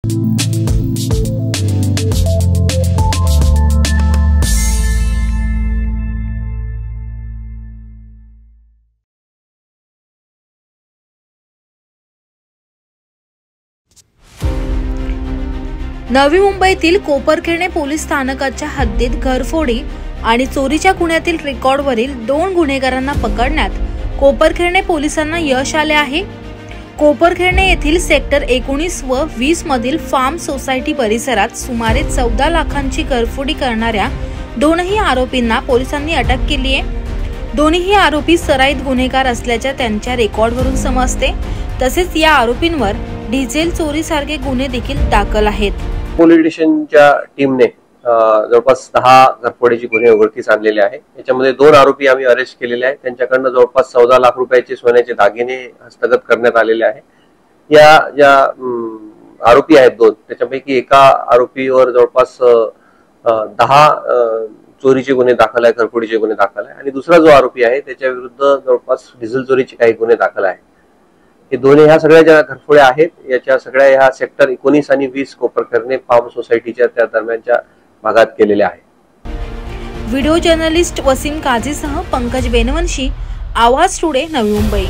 नवी मुंबईतील कोपरखेरणे पोलीस स्थानकाच्या हद्दीत घरफोडी आणि चोरीच्या गुन्ह्यातील रेकॉर्डवरील 2 गुन्हेगारांना पकडण्यात कोपरखेरणे पोलिसांना यश आले आहे। कोपरखेरणे येथील सेक्टर 19 व 20 मधील फार्म सोसायटी परिसरात सुमारे 14 लाखांची घरफोडी करणाऱ्या 2 आरोपींना पोलिसांनी अटक केली आहे। दोन्ही आरोपी सराईत गुन्हेगार असल्याच्या त्यांच्या रेकॉर्डवरून समजते। तसेच या आरोपींवर डिझेल चोरीसारखे गुन्हे देखील दाखल आहेत। पोलीस स्टेशनच्या टीमने जवळपास 10 घरफोडीचे गुन्हे उघडकीस आणलेले आहे। याच्यामध्ये 2 आरोपी आम्ही अरेस्ट केलेले आहेत। त्यांच्याकडून जवळपास 14 लाख रुपयाचे सोन्याचे दागिने हस्तगत करण्यात आलेले आहे। या ज्या आरोपी आहेत 2 त्याच्यापैकी एका आरोपीवर जवळपास 10 चोरीचे गुन्हे दाखल आहे, घरफोडीचे गुन्हे दाखल आहे आणि दुसरा जो आरोपी आहे त्याच्या विरुद्ध जवळपास डिझेल चोरीचे काही गुन्हे दाखल आहे। हे दोन्ही ह्या सगळ्या ज्या घरफोड्या आहेत याच्या सगळ्या ह्या सेक्टर 19 आणि 20 कोपरखेरणे फार्म सोसायटीच्या त्या दरम्यानच्या भागात केलेल्या आहे। व्हिडिओ जर्नलिस्ट वसीम काझीसह पंकज बेनवंशी, आवाज टुडे, नवी मुंबई।